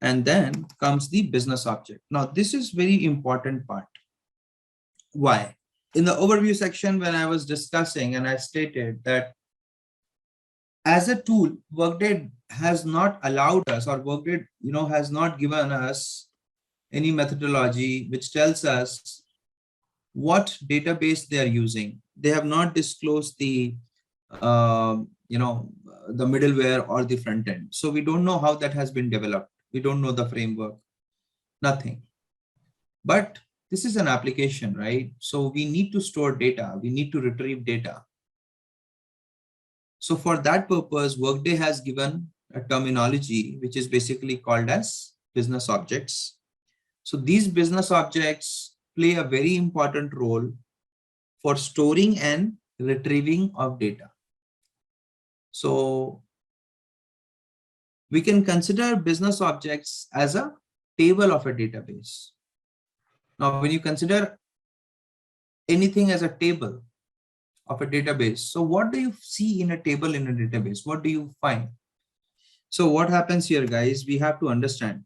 And then comes the business object. Now, this is very important part. Why? In the overview section, when I was discussing and I stated that as a tool, Workday has not allowed us, or Workday, has not given us any methodology which tells us what database they are using. They have not disclosed the, the middleware or the front end. So we don't know how that has been developed. We don't know the framework, nothing. But this is an application, right? So we need to store data. We need to retrieve data. So for that purpose, Workday has given a terminology, which is basically called as business objects. So these business objects play a very important role for storing and retrieving of data. So we can consider business objects as a table of a database. Now, when you consider anything as a table of a database, so what do you see in a table in a database? What do you find? So what happens here, guys, we have to understand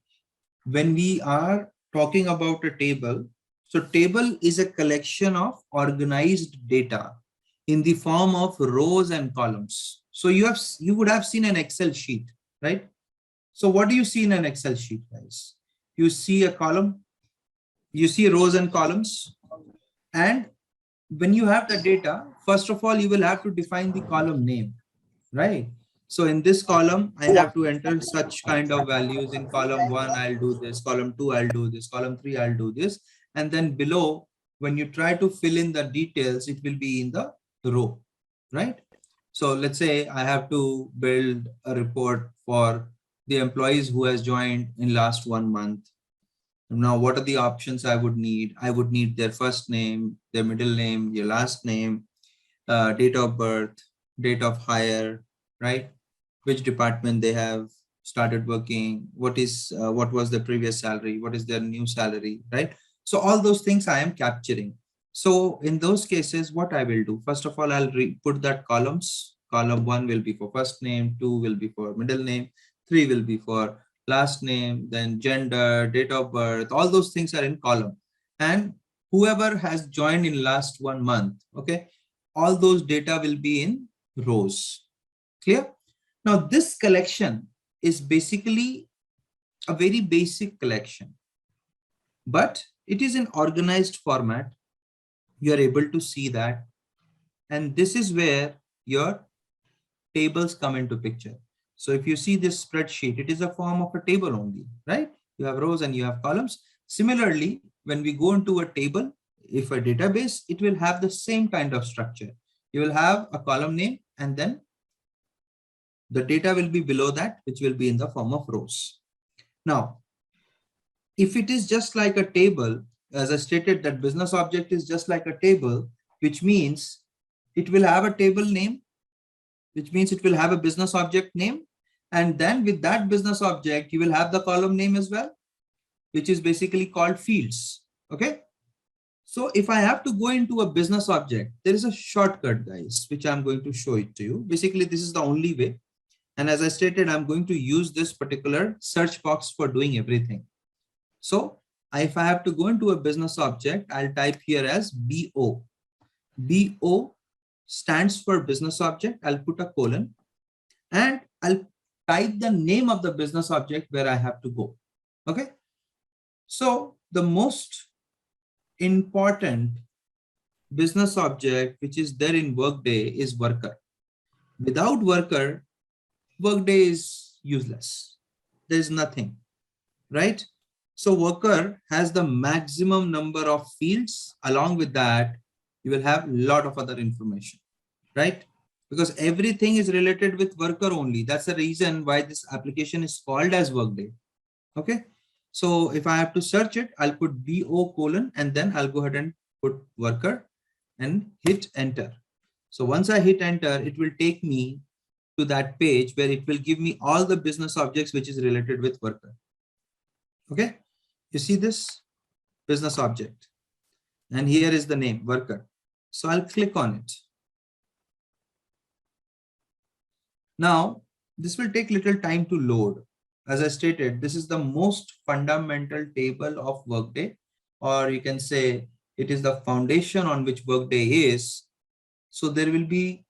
when we are talking about a table. So table is a collection of organized data in the form of rows and columns. So you would have seen an Excel sheet, right? So what do you see in an Excel sheet, guys? You see a column, you see rows and columns. And when you have the data, first of all, you will have to define the column name, right? So in this column, I have to enter such kind of values. In column 1, I'll do this. Column 2, I'll do this. Column 3, I'll do this. And then below, when you try to fill in the details, it will be in the row, right? So let's say I have to build a report for the employees who has joined in last 1 month. Now, what are the options I would need? I would need their first name, their middle name, their last name, date of birth, date of hire, right? Which department they have started working, what was the previous salary, what is their new salary, right? So all those things I am capturing. So in those cases, what I will do, first of all, I'll put that columns. Column 1 will be for first name, 2 will be for middle name, 3 will be for last name, then gender, date of birth, all those things are in column. And whoever has joined in last 1 month, okay, all those data will be in rows. Clear? Now, this collection is basically a very basic collection, but it is in organized format. You are able to see that. And this is where your tables come into picture. So if you see this spreadsheet, it is a form of a table only, right? You have rows and you have columns. Similarly, when we go into a table, if a database, it will have the same kind of structure. You will have a column name and then the data will be below that, which will be in the form of rows. Now, if it is just like a table, as I stated, that business object is just like a table, which means it will have a table name, which means it will have a business object name. And then with that business object, you will have the column name as well, which is basically called fields. Okay. So if I have to go into a business object, there is a shortcut, guys, which I'm going to show it to you. Basically, this is the only way. And as I stated, I'm going to use this particular search box for doing everything. So if I have to go into a business object, I'll type here as BO. BO stands for business object. I'll put a colon and I'll type the name of the business object where I have to go. Okay. So the most important business object which is there in Workday is worker. Without worker, Workday is useless. There's nothing, right? So worker has the maximum number of fields. Along with that, you will have a lot of other information, right? Because everything is related with worker only. That's the reason why this application is called as Workday. Okay. So if I have to search it, I'll put BO colon and then I'll go ahead and put worker and hit enter. So once I hit enter, it will take me to that page where it will give me all the business objects which is related with worker. Okay. You see this business object and here is the name worker. So I'll click on it. Now this will take little time to load. as I stated, this is the most fundamental table of Workday, or you can say it is the foundation on which Workday is. So there will be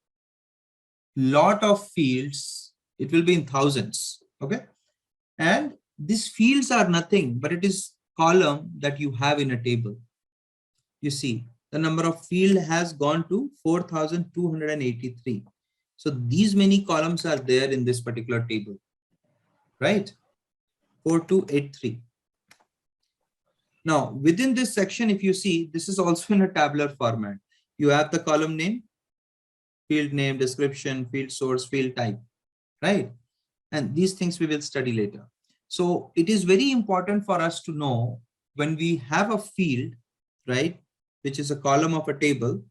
lot of fields. It will be in thousands. Okay. And these fields are nothing, but it is column that you have in a table. You see, the number of field has gone to 4,283. So these many columns are there in this particular table, right? 4283. Now, within this section, if you see, this is also in a tabular format. You have the column name, field name, description, field source, field type, right? And these things we will study later. So it is very important for us to know when we have a field, right, which is a column of a table,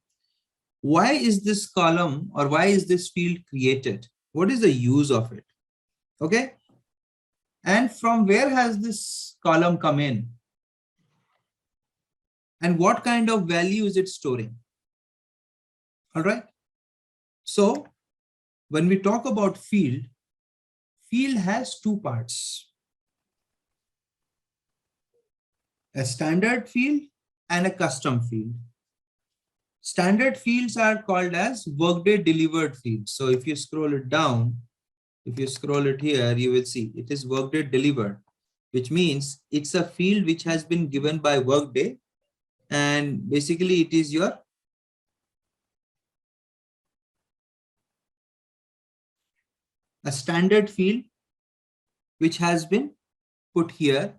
why is this column or why is this field created? What is the use of it? Okay. And from where has this column come in? And what kind of value is it storing? All right. So when we talk about field, field has two parts. A standard field and a custom field. Standard fields are called as Workday delivered fields. So if you scroll it down, if you scroll it here, you will see it is Workday delivered, which means it's a field which has been given by Workday. And basically it is your a standard field which has been put here.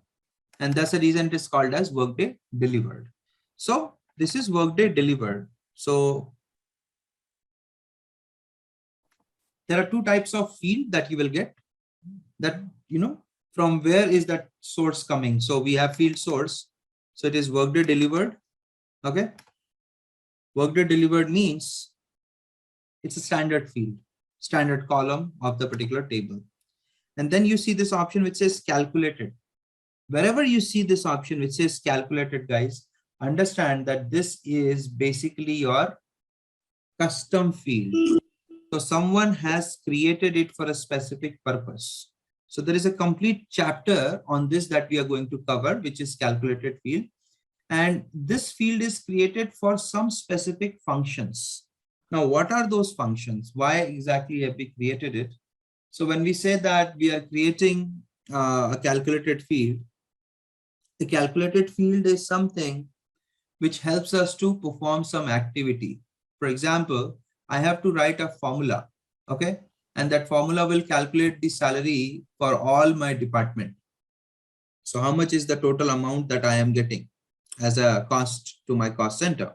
And that's the reason it is called as Workday delivered. So this is Workday delivered. So there are two types of field that you will get, that, you know, from where is that source coming? So we have field source. So it is Workday delivered. Okay. Workday delivered means it's a standard field, standard column of the particular table. And then you see this option which says calculated. Wherever you see this option which says calculated, guys, understand that this is basically your custom field. So someone has created it for a specific purpose. So there is a complete chapter on this that we are going to cover, which is calculated field. And this field is created for some specific functions. Now, what are those functions? Why exactly have we created it? So when we say that we are creating a calculated field, the calculated field is something which helps us to perform some activity. For example, I have to write a formula, okay? And that formula will calculate the salary for all my department. So how much is the total amount that I am getting as a cost to my cost center?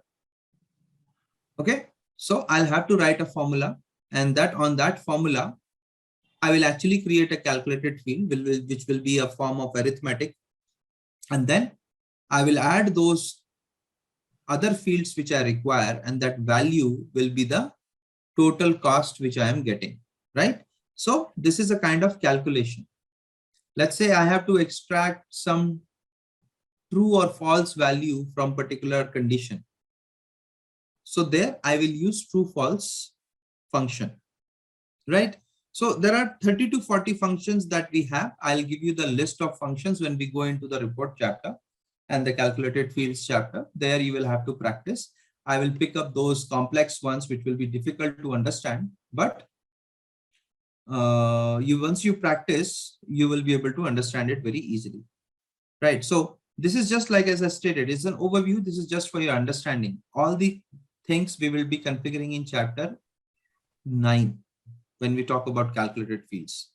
Okay, so I'll have to write a formula, and that on that formula, I will actually create a calculated field, which will be a form of arithmetic. And then I will add those other fields which I require, and that value will be the total cost which I am getting, right? So this is a kind of calculation. Let's say I have to extract some true or false value from particular condition. So there I will use true false function, right? So there are 30 to 40 functions that we have. I'll give you the list of functions when we go into the report chapter and the calculated fields chapter. There you will have to practice. I will pick up those complex ones which will be difficult to understand, but once you practice, you will be able to understand it very easily, right? So this is just like, as I stated, it's an overview. This is just for your understanding. All the things we will be configuring in chapter 9 when we talk about calculated fields.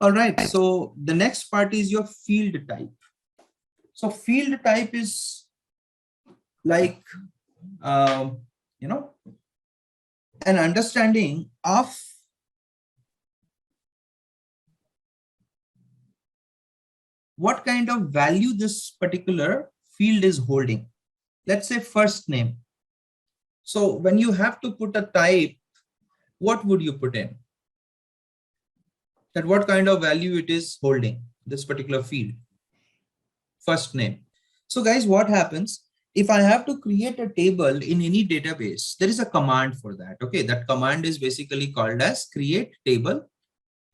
All right, so the next part is your field type. So field type is like, you know, an understanding of what kind of value this particular field is holding. Let's say first name. So when you have to put a type, what would you put in? That what kind of value it is holding, this particular field, first name. So guys, what happens if I have to create a table in any database? There is a command for that. Okay, that command is basically called as create table.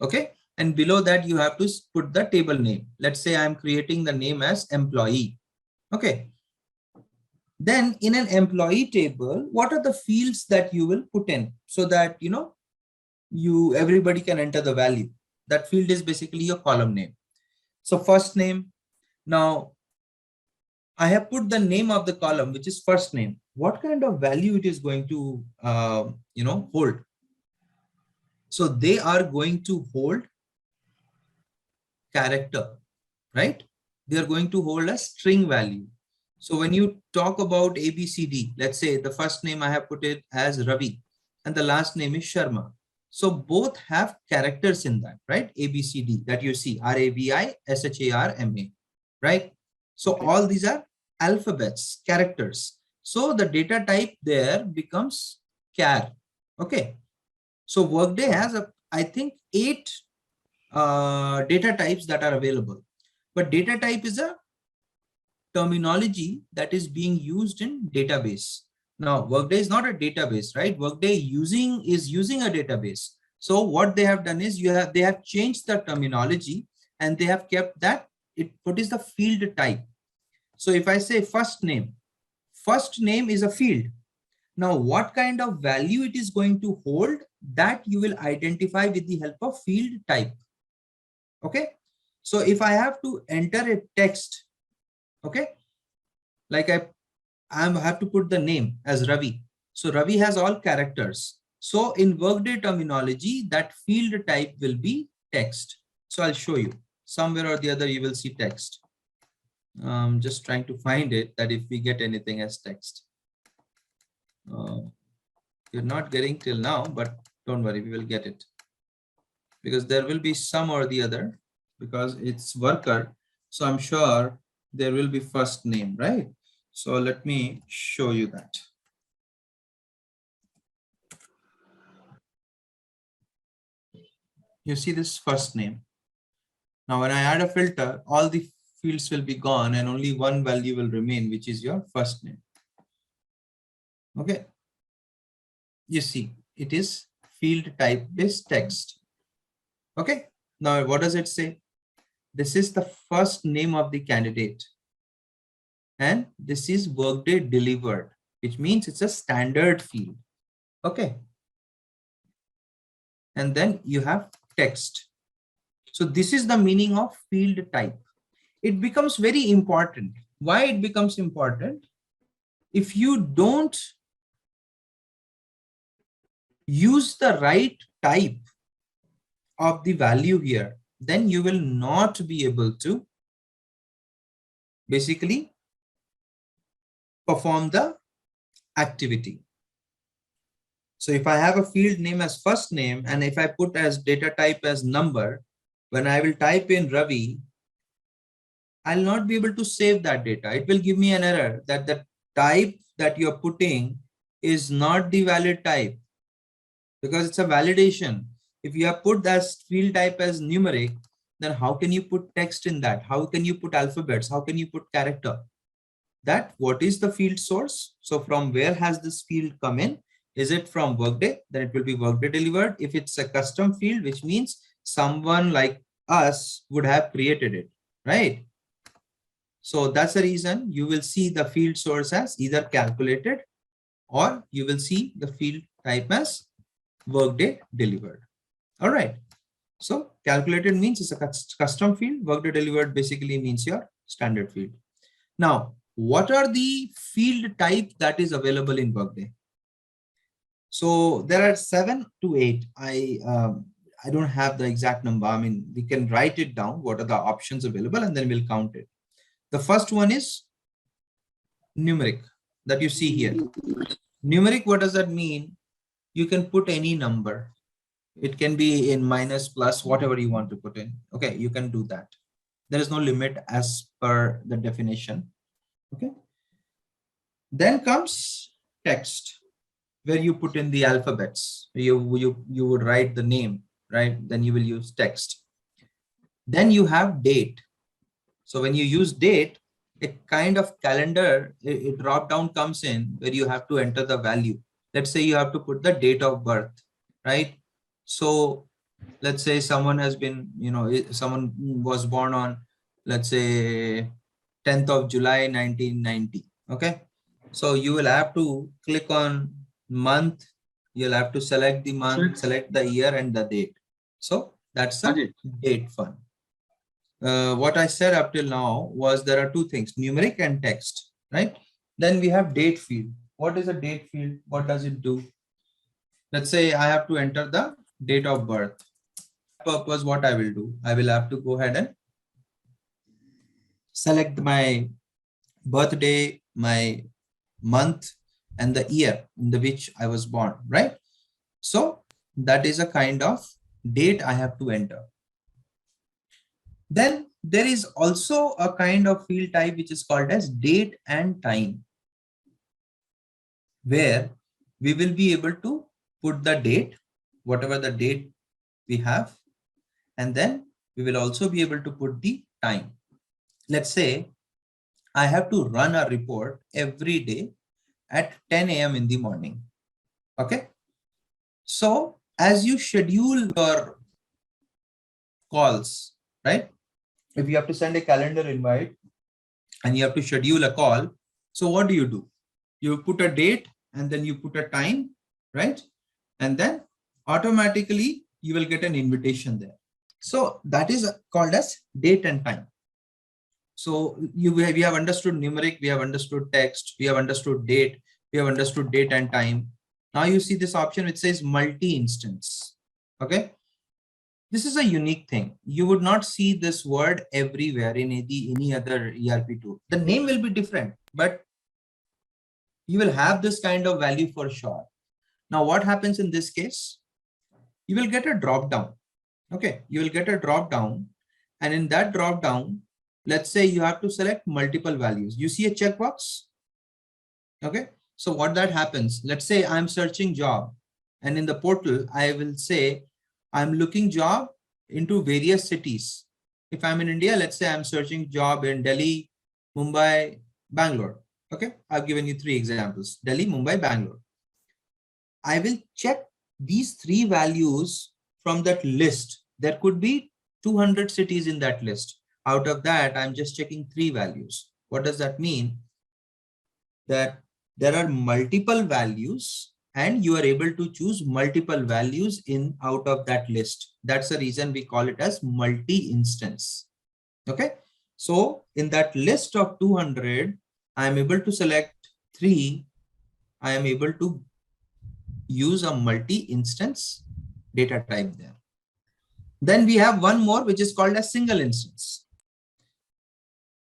Okay, And below that, you have to put the table name. Let's say I'm creating the name as employee. Okay. Then in an employee table, what are the fields that you will put in so that, everybody can enter the value? That field is basically your column name. So first name. Now I have put the name of the column, which is first name. What kind of value it is going to, hold? So they are going to hold character, right? They are going to hold a string value. So when you talk about ABCD, let's say the first name I have put it as Ravi and the last name is Sharma. So both have characters in that, right? ABCD that you see, RAVISHARMA, right? So all these are alphabets, characters. So the data type there becomes char. Okay. So Workday has I think 8 data types that are available. But data type is a terminology that is being used in database. Now, Workday is not a database, right? Workday is using a database. So what they have done is they have changed the terminology and they have kept that what is the field type. So if I say first name is a field. Now, what kind of value it is going to hold, that you will identify with the help of field type. Okay. So if I have to enter a text, okay, like I have to put the name as Ravi. So Ravi has all characters. So in Workday terminology, that field type will be text. So I'll show you somewhere or the other, you will see text. Just trying to find it, that if we get anything as text. You're not getting till now, but don't worry, we will get it. Because there will be some or the other, because it's worker. So I'm sure there will be first name, right? So let me show you that. You see this first name. Now, when I add a filter, all the fields will be gone and only one value will remain, which is your first name. Okay. You see, it is field type is text. Okay. Now, what does it say? This is the first name of the candidate. And this is Workday delivered, which means it's a standard field. Okay. And then you have text. So this is the meaning of field type. It becomes very important. Why it becomes important? If you don't use the right type of the value here, then you will not be able to basically perform the activity. So if I have a field name as first name, and if I put as data type as number, when I will type in Ravi, I'll not be able to save that data. It will give me an error that the type that you're putting is not the valid type, because it's a validation. If you have put that field type as numeric, then how can you put text in that? How can you put alphabets? How can you put character? That what is the field source? So from where has this field come in? Is it from Workday? Then it will be Workday delivered. If it's a custom field, which means someone like us would have created it, right? So that's the reason you will see the field source as either calculated, or you will see the field type as Workday delivered. All right. So calculated means it's a custom field. Workday delivered basically means your standard field. Now, what are the field type that is available in Workday? So there are 7 to 8. I don't have the exact number. I mean, we can write it down. What are the options available, and then we'll count it. The first one is numeric that you see here. Numeric, what does that mean? You can put any number. It can be in minus, plus, whatever you want to put in. Okay, you can do that. There is no limit as per the definition. Okay. Then comes text, where you put in the alphabets. You would write the name, right? Then you will use text. Then you have date. So when you use date, a kind of calendar, a drop down comes in where you have to enter the value. Let's say you have to put the date of birth, right? So Let's say someone has been, someone was born on, let's say 10th of July 1990. Okay, so you will have to click on month, you'll have to select the month, select the year and the date. So that's a date fund. What I said up till now was there are two things, numeric and text, right? Then we have date field. What is a date field? What does it do? Let's say I have to enter the date of birth. Purpose, what I will do, I will have to go ahead and select my birthday, my month, and the year in the which I was born, right? So that is a kind of date I have to enter. Then there is also a kind of field type which is called as date and time, where we will be able to put the date, whatever the date we have, and then we will also be able to put the time. Let's say I have to run a report every day at 10 a.m. in the morning. Okay. So as you schedule your calls, right? If you have to send a calendar invite and you have to schedule a call, so what do? You put a date and then you put a time, right? And then automatically you will get an invitation there. So that is called as date and time. So we have understood numeric, we have understood text, we have understood date, we have understood date and time. Now you see this option which says multi-instance. Okay. This is a unique thing. You would not see this word everywhere in any other ERP tool. The name will be different, but you will have this kind of value for sure. Now what happens in this case? You will get a drop down. Okay. You will get a drop down, and in that drop down, let's say you have to select multiple values. You see a checkbox. Okay. So what that happens, let's say I'm searching job, and in the portal, I will say I'm looking job into various cities. If I'm in India, let's say I'm searching job in Delhi, Mumbai, Bangalore. Okay. I've given you 3 examples, Delhi, Mumbai, Bangalore. I will check these 3 values from that list. There could be 200 cities in that list. Out of that, I'm just checking 3 values. What does that mean? That there are multiple values and you are able to choose multiple values in out of that list. That's the reason we call it as multi-instance. Okay. So in that list of 200, I am able to select 3. I am able to use a multi-instance data type there. Then we have one more, which is called a single instance.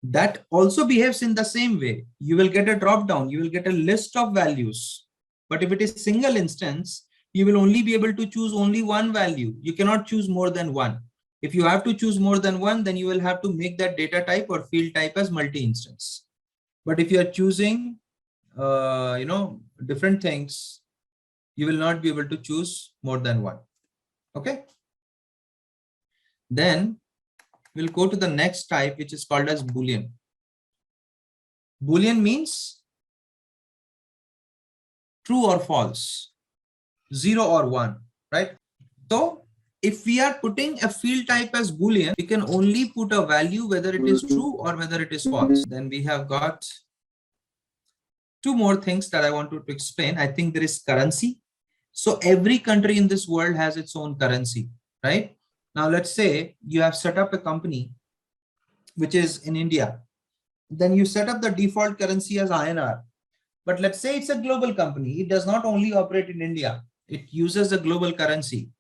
That also behaves in the same way. You will get a drop down, you will get a list of values. But if it is single instance, you will only be able to choose only one value. You cannot choose more than one. If you have to choose more than one, then you will have to make that data type or field type as multi-instance. But if you are choosing, different things, you will not be able to choose more than one. Okay. Then we'll go to the next type, which is called as Boolean. Boolean means true or false, 0 or 1, right? So if we are putting a field type as Boolean, we can only put a value whether it is true or whether it is false. Then we have got 2 more things that I want to explain. I think there is currency. So every country in this world has its own currency, right? Now, let's say you have set up a company which is in India. Then you set up the default currency as INR. But let's say it's a global company. It does not only operate in India. It uses a global currency.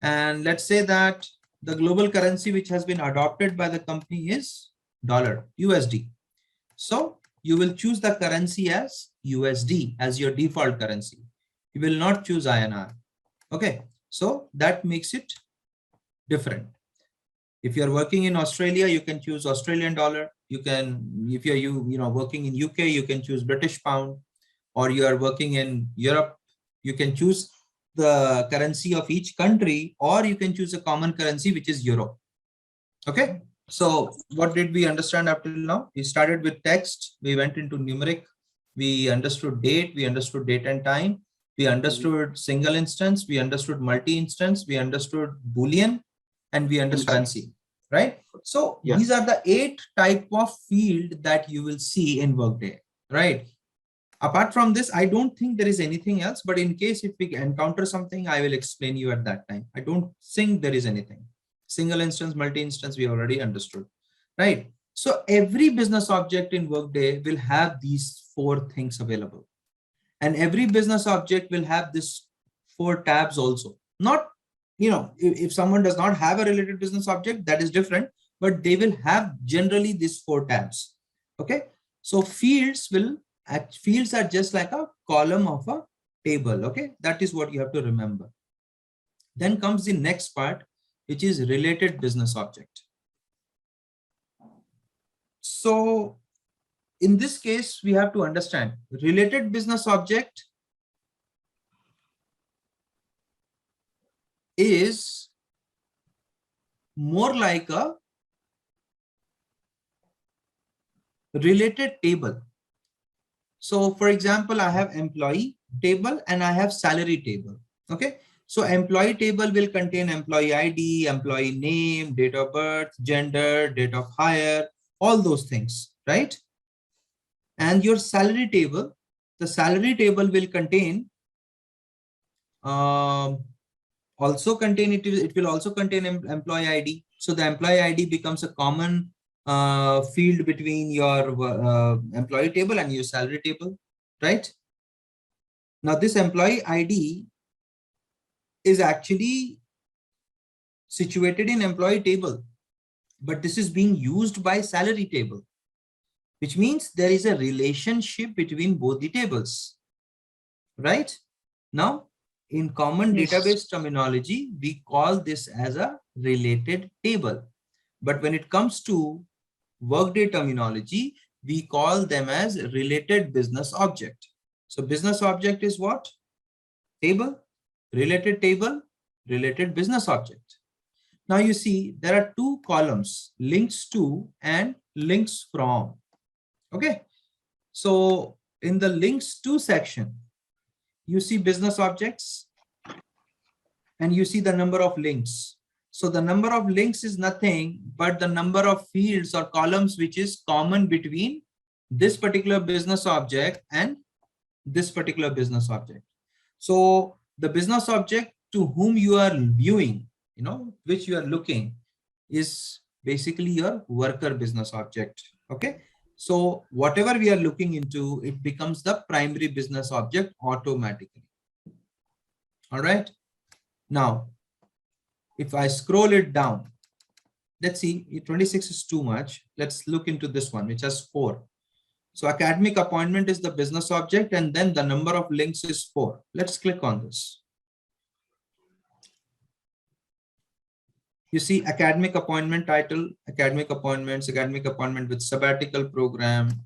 And let's say that the global currency which has been adopted by the company is dollar, USD. So you will choose the currency as USD as your default currency. You will not choose INR. Okay. So that makes it different. If you're working in Australia, you can choose Australian dollar. You can, if you're working in UK, you can choose British pound, or you are working in Europe, you can choose the currency of each country, or you can choose a common currency, which is euro. Okay. So what did we understand up till now? We started with text. We went into numeric. We understood date. We understood date and time. We understood single instance, we understood multi-instance, we understood Boolean, and we understood currency, right? So these are the 8 type of field that you will see in Workday, right? Apart from this, I don't think there is anything else, but in case if we encounter something, I will explain you at that time. I don't think there is anything. Single instance, multi-instance, we already understood, right? So every business object in Workday will have these 4 things available. And every business object will have this 4 tabs also. Not, if someone does not have a related business object, that is different, but they will have generally these 4 tabs. Okay. So fields are just like a column of a table. Okay. That is what you have to remember. Then comes the next part, which is related business object. So in this case, we have to understand related business object is more like a related table. So for example, I have employee table and I have salary table. Okay. So employee table will contain employee ID, employee name, date of birth, gender, date of hire, all those things, right? And your salary table, the salary table will contain it will also contain employee ID. So the employee ID becomes a common field between your employee table and your salary table, right? Now this employee ID is actually situated in employee table, but this is being used by salary table, which means there is a relationship between both the tables, right? Now, in common database terminology, we call this as a related table. But when it comes to Workday terminology, we call them as related business object. So business object is what? Table, related business object. Now you see there are 2 columns, links to and links from. Okay. So in the links to section, you see business objects and you see the number of links. So the number of links is nothing but the number of fields or columns which is common between this particular business object and this particular business object. So the business object to whom you are viewing, which you are looking, is basically your worker business object. Okay. So whatever we are looking into, it becomes the primary business object automatically. All right. Now, if I scroll it down, let's see, 26 is too much. Let's look into this one, which has 4. So academic appointment is the business object, and then the number of links is 4. Let's click on this. You see academic appointment title, academic appointments, academic appointment with sabbatical program,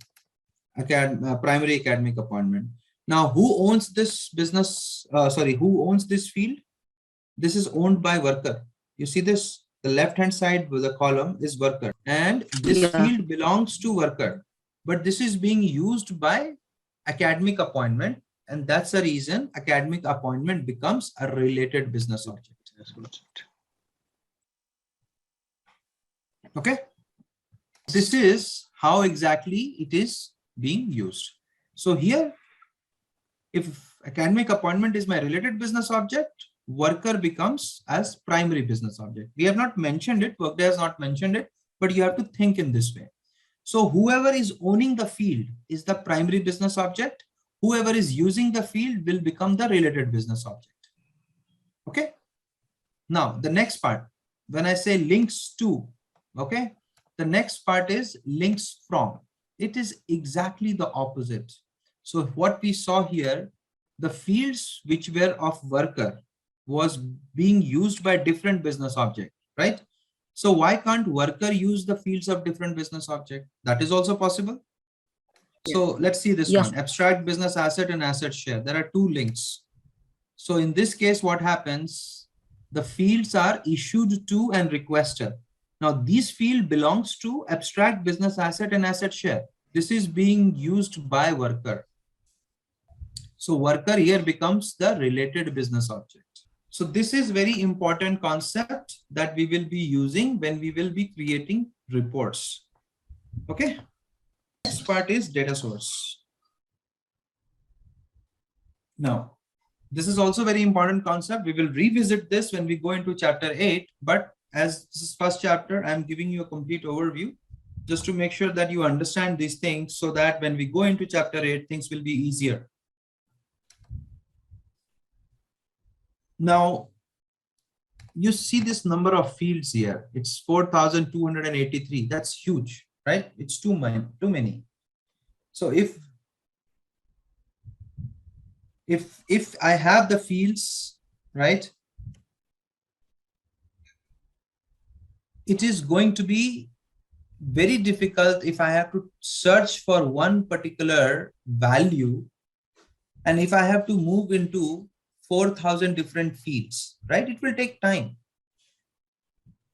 primary academic appointment. Now, who owns this business? Who owns this field? This is owned by worker. You see this? The left-hand side with the column is worker, and this field belongs to worker, but this is being used by academic appointment, and that's the reason academic appointment becomes a related business object. Okay. This is how exactly it is being used. So here, if academic appointment is my related business object, worker becomes as primary business object. We have not mentioned it, Workday has not mentioned it, but you have to think in this way. So whoever is owning the field is the primary business object. Whoever is using the field will become the related business object. Okay. Now the next part, when I say links to, okay, the next part is links from. It is exactly the opposite. So what we saw here, the fields which were of worker was being used by different business object, right? So why can't worker use the fields of different business object? That is also possible. So let's see this one, abstract business asset and asset share. There are 2 links. So in this case, what happens? The fields are issued to and requested. Now this field belongs to abstract business asset and asset share. This is being used by worker. So worker here becomes the related business object. So this is very important concept that we will be using when we will be creating reports. Okay. Next part is data source. Now, this is also very important concept. We will revisit this when we go into chapter 8, but as this is first chapter, I'm giving you a complete overview just to make sure that you understand these things so that when we go into chapter 8, things will be easier. Now, you see this number of fields here. It's 4,283. That's huge, right? It's too many. So if I have the fields, right, it is going to be very difficult if I have to search for one particular value, and if I have to move into 4,000 different fields, right, it will take time.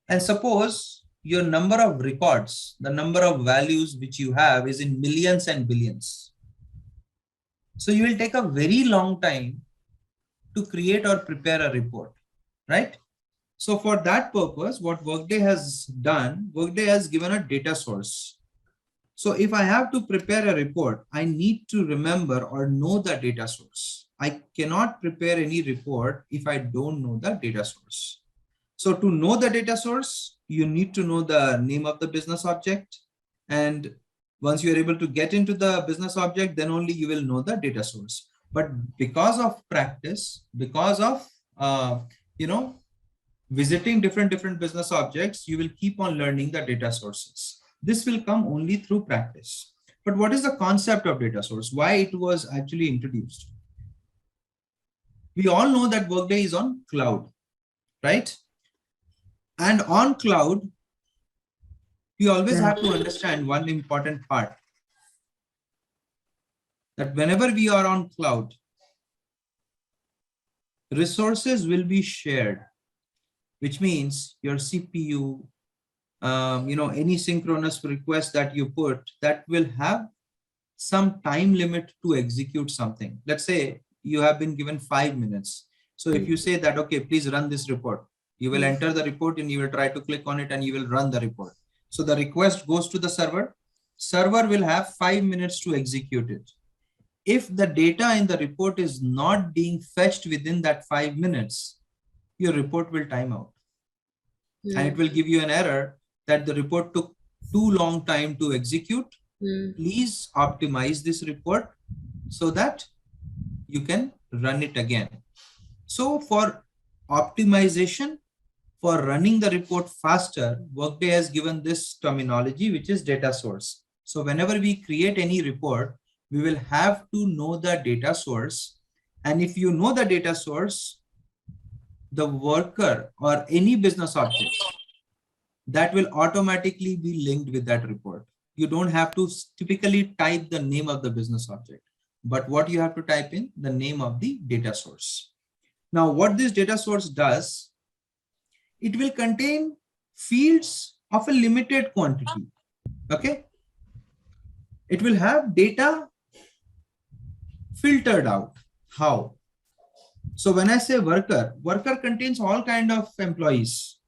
And suppose your number of records, the number of values which you have is in millions and billions. So you will take a very long time to create or prepare a report, right? So for that purpose, what Workday has done, Workday has given a data source. So if I have to prepare a report, I need to remember or know the data source. I cannot prepare any report if I don't know the data source. So to know the data source, you need to know the name of the business object. And once you are able to get into the business object, then only you will know the data source. But because of practice, because of, visiting different business objects, you will keep on learning the data sources. This will come only through practice. But what is the concept of data source? Why it was actually introduced? We all know that Workday is on cloud, right? And on cloud, you always have to understand one important part, that whenever we are on cloud, resources will be shared, which means your CPU, any synchronous request that you put, that will have some time limit to execute something. Let's say you have been given 5 minutes. So if you say that, okay, please run this report, you will enter the report and you will try to click on it and you will run the report. So the request goes to the server. Server will have 5 minutes to execute it. If the data in the report is not being fetched within that 5 minutes, your report will time out. And it will give you an error that the report took too long time to execute. Please optimize this report so that you can run it again. So for optimization, for running the report faster, Workday has given this terminology, which is data source. So whenever we create any report, we will have to know the data source. And if you know the data source, the worker or any business object, that will automatically be linked with that report. You don't have to typically type the name of the business object, but what you have to type in the name of the data source. Now, what this data source does, it will contain fields of a limited quantity. Okay. It will have data filtered out. How? So when I say worker, worker contains all kind of employees.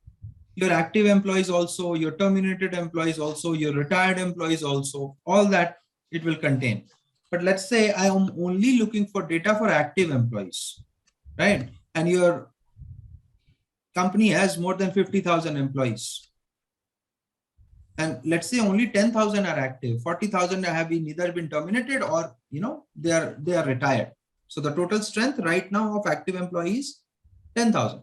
Your active employees also, your terminated employees also, your retired employees also, all that it will contain. But let's say I am only looking for data for active employees, right? And your company has more than 50,000 employees. And let's say only 10,000 are active, 40,000 have either been terminated or, they are retired. So the total strength right now of active employees, 10,000.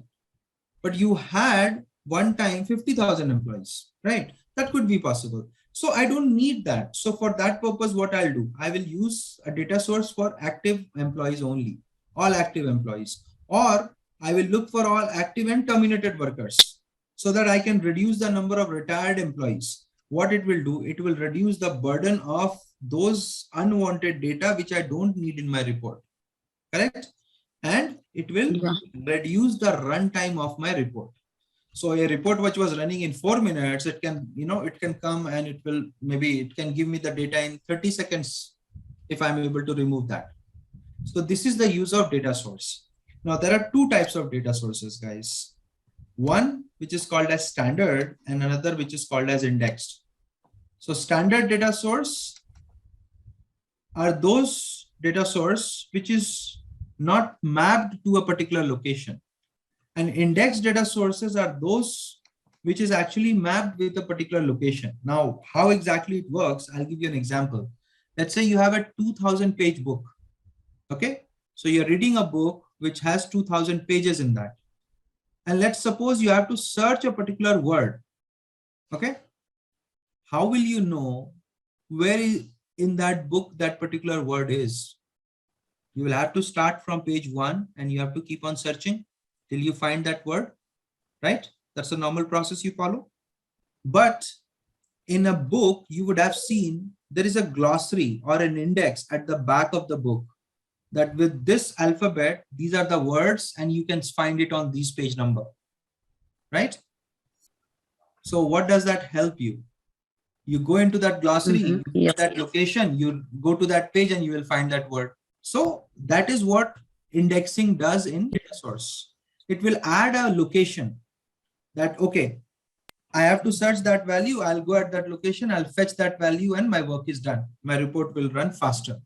But you had one time 50,000 employees, right? That could be possible. So I don't need that. So for that purpose, what I'll do, I will use a data source for active employees only, all active employees, or I will look for all active and terminated workers so that I can reduce the number of retired employees. What it will do, it will reduce the burden of those unwanted data which I don't need in my report, correct? And it will reduce the runtime of my report. So a report which was running in 4 minutes, it can, it can come and it can give me the data in 30 seconds if I'm able to remove that. So this is the use of data source. Now there are two types of data sources, guys. One which is called as standard and another which is called as indexed. So standard data source are those data source which is not mapped to a particular location. And indexed data sources are those which is actually mapped with a particular location. Now, how exactly it works, I'll give you an example. Let's say you have a 2000 page book. Okay. So you're reading a book which has 2000 pages in that. And let's suppose you have to search a particular word. Okay. How will you know where in that book that particular word is? You will have to start from page 1 and you have to keep on searching till you find that word, right? That's the normal process you follow. But in a book, you would have seen there is a glossary or an index at the back of the book that with this alphabet, these are the words and you can find it on this page number, right? So what does that help you? You go into that glossary, you go to that location, you go to that page and you will find that word. So that is what indexing does in data source. It will add a location that, okay, I have to search that value. I'll go at that location. I'll fetch that value and my work is done. My report will run faster.